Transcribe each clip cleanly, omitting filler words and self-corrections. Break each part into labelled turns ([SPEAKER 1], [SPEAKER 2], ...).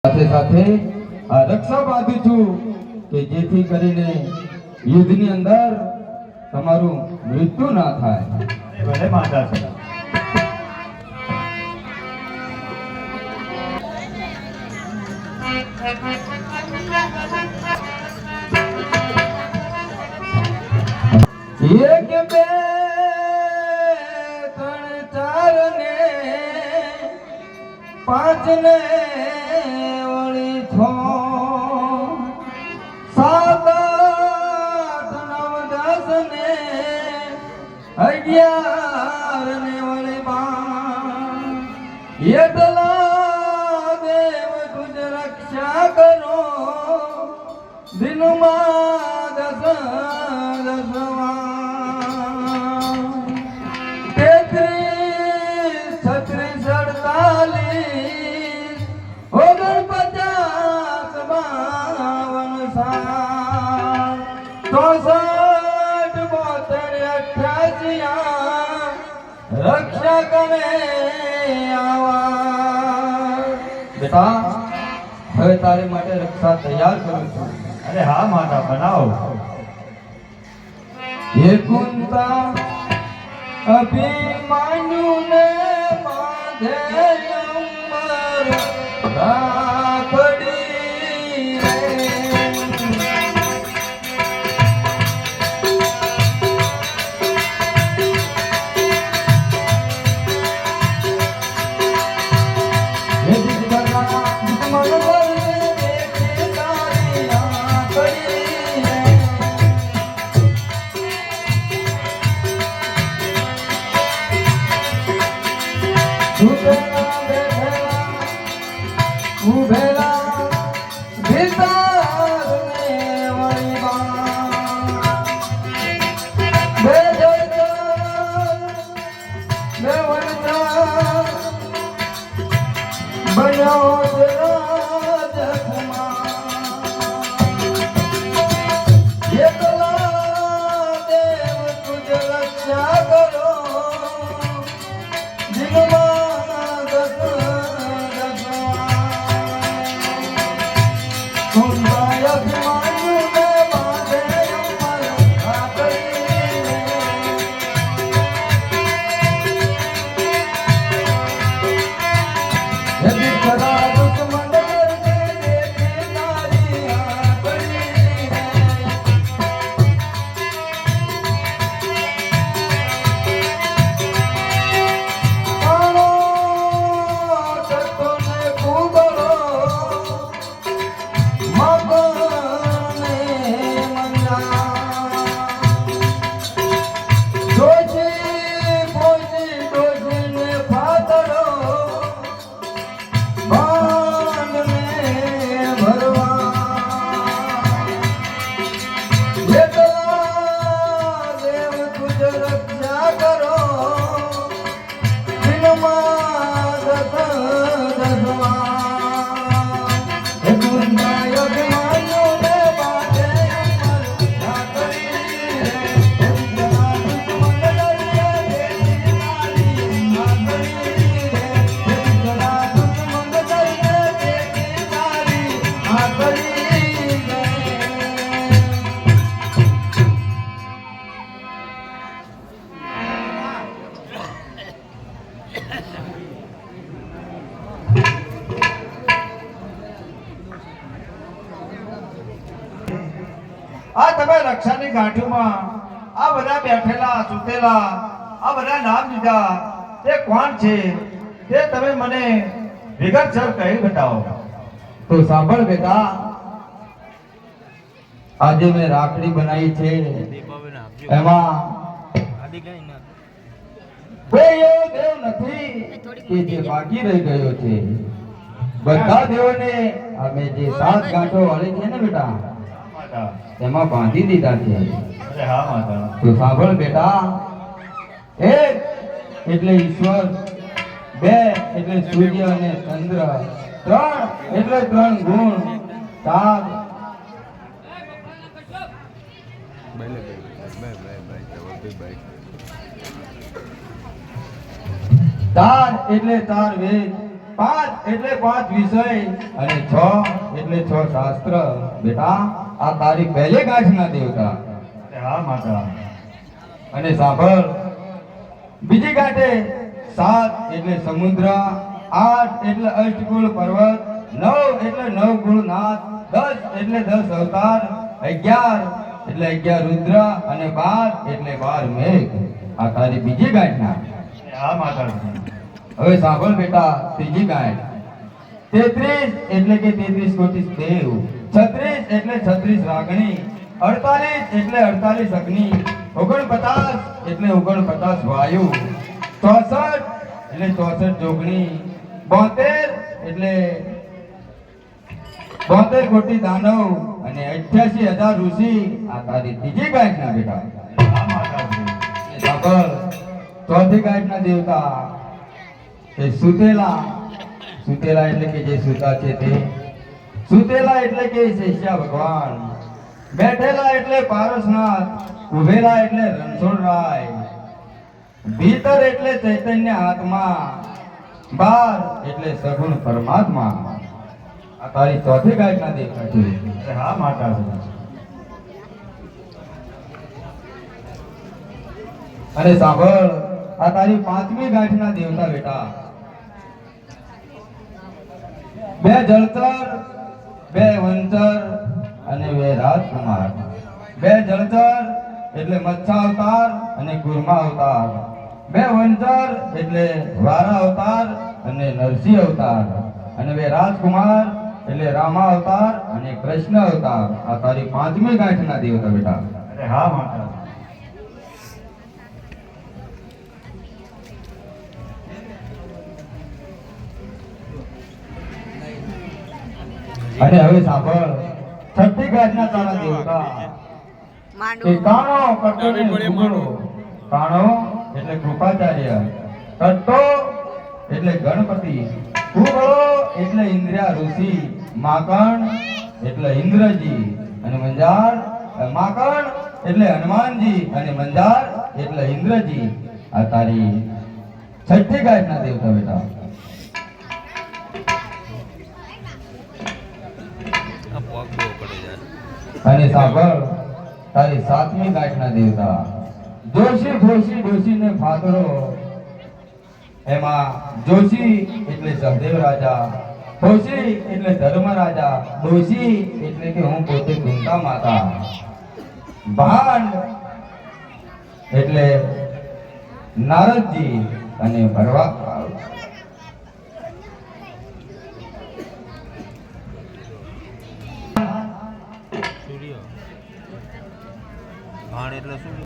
[SPEAKER 1] સાથે સાથે આ રક્ષા બાંધું છું કે જેથી કરીને યુદ્ધની અંદર તમારું મૃત્યુ ના થાય.
[SPEAKER 2] ભલે માતા છે.
[SPEAKER 1] એક બે ત્રણ ચાર ને પાંચ ને વળી છ સાત આઠ નવ દસ ને અગિયાર ને વળી 12 એટલા દેવ તુજ રક્ષા કરો દિનમાં દસ દસવા 33 36 48 49 52 રક્ષા કરે આવા. બેટા હવે તારે માટે રક્ષા તૈયાર કરું છું.
[SPEAKER 2] અરે હા માતા, બનાવો.
[SPEAKER 1] હે કુંતા અભિમાન્યુ ને માધે અંબર રાખડી રે. ઉભેલા ભીતરને વળી બે વણતા બન્યો એકલા દેવ તુજ રક્ષા કરો દિનમાં દસ
[SPEAKER 2] આ તમે રક્ષાની ગાંઠીમાં આ બધા બેઠેલા સુતેલા આ બધા નામ દીધા તે કોણ છે તે તમે મને વિગતસર કહી બતાવો.
[SPEAKER 1] તો સાંભળ બેટા, આજે મેં રાખડી બનાવી છે એમાં કોઈ એવો દેવ નથી કે જે બાકી રહી ગયો છે. બધા દેવોને અમે જે 7 ગાંઠો વાળી છે ને બેટા એમાં બાંધી દીધા છે.
[SPEAKER 2] અરે હા માતા.
[SPEAKER 1] તો સાંભળ બેટા, 1 એટલે ઈશ્વર, 2 એટલે સૂર્ય અને ચંદ્ર, 3 એટલે 3 ગુણ, 4 4 એટલે 4 વેદ, પાંચ એટલે 5 વિષય અને 6 એટલે 6 શાસ્ત્ર. બેટા આ તારી પહેલી ગાંઠના દેવતા.
[SPEAKER 2] હા માતા.
[SPEAKER 1] અને સાંભળ, બીજી ગાંઠે 7 એટલે સમુદ્ર, 8 એટલે અષ્ટકુળ પર્વત, 9 એટલે 9 ગુણ નાથ, 10 એટલે 10 અવતાર, 11 એટલે 11 રુદ્ર અને 12 એટલે 12 મેઘ. આ તારી બીજી ગાંઠના.
[SPEAKER 2] હા માતા.
[SPEAKER 1] હવે સાંભળ બેટા ત્રીજી ગાંઠ. 33 એટલે કે 33 કોટી દેવ, 36 એટલે 36 રાગણી, 48 એટલે 48 અગ્નિ, 49 એટલે 49 વાયુ, 64 એટલે 64 જોગણી, 72 એટલે 72 કોટી દાનવ અને 88,000 ઋષિ. આ તારી ત્રીજી ગાંઠના બેટા.
[SPEAKER 2] હા માતાજી.
[SPEAKER 1] સાંભળ, ચોથી ગાંઠના દેવતા એ સુતેલા. સુતેલા એટલે કે જે સુતા છે તે. સુતેલા એટલે કે શેષા ભગવાન. બેઠેલા એટલે પારસનાથ, ઉભેલા એટલે રણછોડરાય, ભીતર એટલે ચૈતન્ય આત્મા, બાર એટલે સગુણ પરમાત્મા. આ તારી ચોથી ગાંઠના દેવતા છે.
[SPEAKER 2] હા માતાજી.
[SPEAKER 1] અને સાંભળ, આ તારી પાંચમી ગાંઠના દેવતા બેટા. 2 જળચર, 2 વંચર અને 2 રાજકુમાર. 2 જળચર એટલે મત્સ્ય અવતાર અને કુર્મા અવતાર, 2 વંચર એટલે વારા અવતાર અને નરસિંહ અવતાર, અને 2 રાજકુમાર એટલે રામા અવતાર અને કૃષ્ણ અવતાર. આ તારી પાંચમી ગાંઠના દેવતા બેટા.
[SPEAKER 2] હા માતાજી.
[SPEAKER 1] અને હવે સાંભળ, છઠ્ઠી ગાંઠના તારા દેવતા. એ કાણો, કટ્ટો ને ઘૂઘડો. કાણો એટલે કૃપાચાર્ય, કટ્ટો એટલે ગણપતિ, ઘૂઘડો એટલે ઇન્દ્રિયા ઋષિ, માકણ એટલે ઇન્દ્રજી અને મંજાર. માકણ એટલે હનુમાનજી અને મંજાર એટલે ઇન્દ્રજી. આ તારી છઠ્ઠી ગાંઠના દેવતા બેટા. અને સાંભળ, તારી સાતમી ગાંઠના દેવતા. જોશી ફોશી ડોશી ને ફાતરો. એમાં જોશી એટલે સહદેવ રાજા, ફોશી એટલે ધર્મ રાજા, ડોશી એટલે કે હું પોતે કુંતા માતા, ભાંડ એટલે નારદજી અને ભરવા.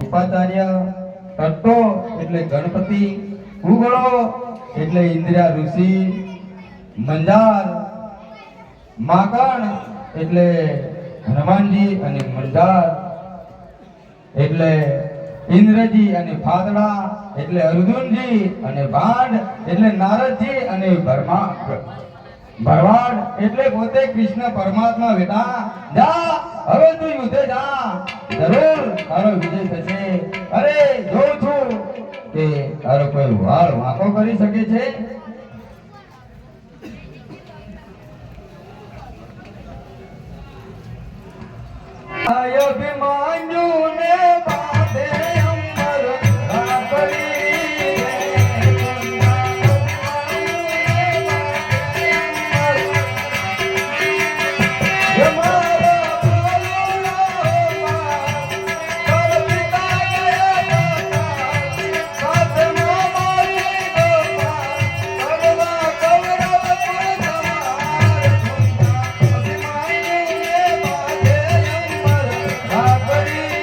[SPEAKER 1] ઉપાચાર્ય, કટ્ટો એટલે ગણપતિ, ઘૂઘડો એટલે ઇન્દ્રિયા ઋષિ, મંજાર, માકણ એટલે હનુમાનજી અને મંજાર એટલે ઇન્દ્રજી અને ફાતડા એટલે અર્જુનજી અને ભાંડ એટલે નારદજી અને ભરવાડ એટલે પોતે કૃષ્ણ પરમાત્મા. બેટા જા, હવે તું યુદ્ધે જા, જરૂર તારો વિજય થશે. અરે જોઉં છું કે તારો કોઈ વાળ વાંકો કરી શકે છે? અભિમાન્યુ ને બાંધે અંબર રાખડી રાખડી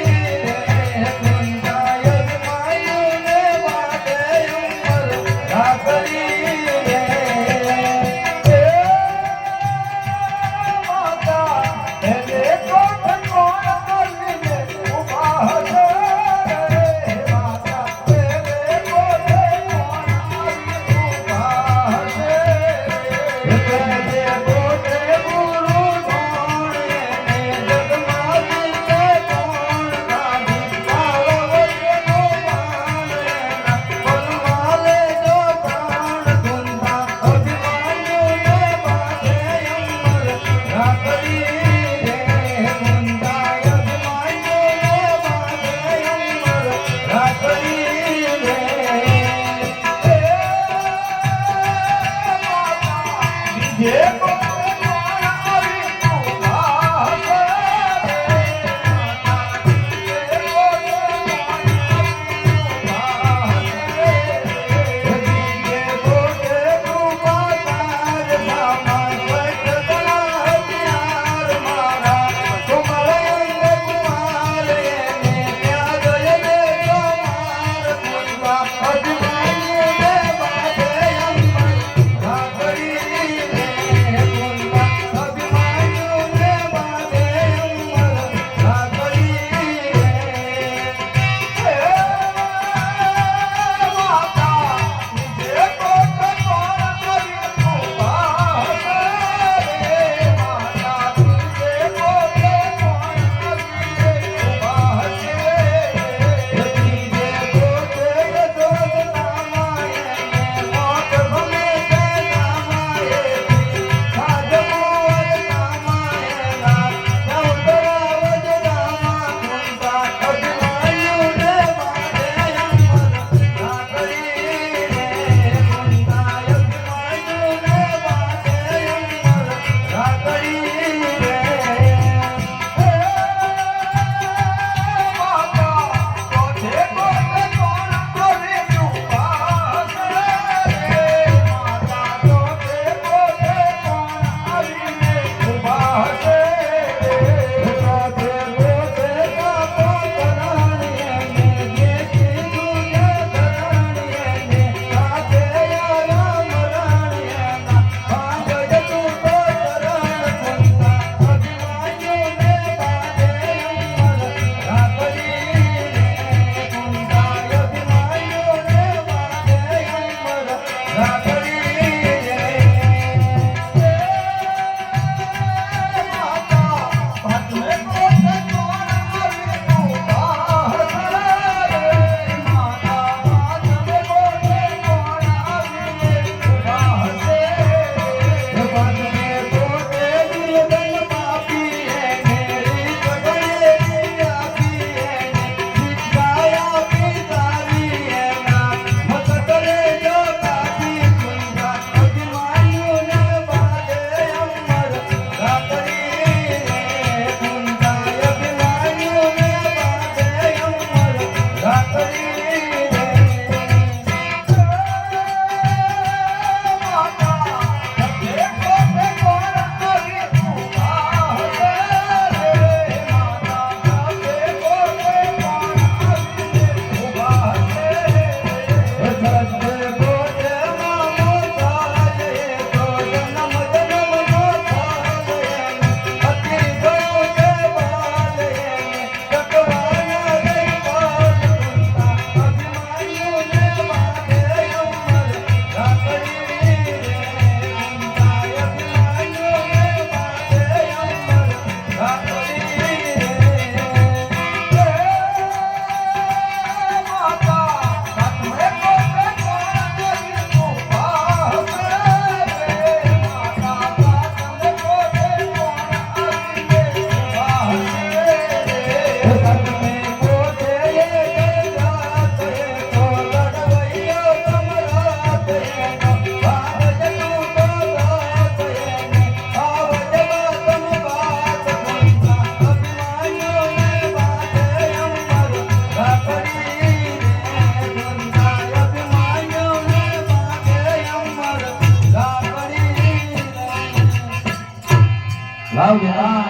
[SPEAKER 1] લાવ બેટા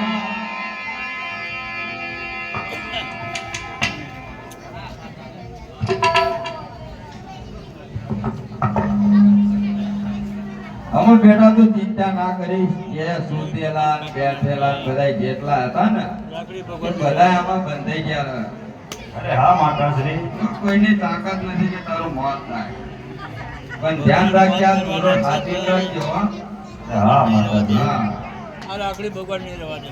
[SPEAKER 1] અમર બેટા તું ચિંતા ના કરીશ કે સુતેલા ને બેઠેલા ને બધા જેટલા હતા ને એ બધા આમાં બંધાઈ ગયા.
[SPEAKER 2] અરે હા માતાશ્રી,
[SPEAKER 1] કોઈની તાકાત નથી કે તારું મોત થાય, પણ ધ્યાન રાખજે આ દોરો ખાતી રાખજો.
[SPEAKER 2] હા માતાજી.
[SPEAKER 1] હા
[SPEAKER 3] આ લાકડી ભગવાન ની રહેવા દે.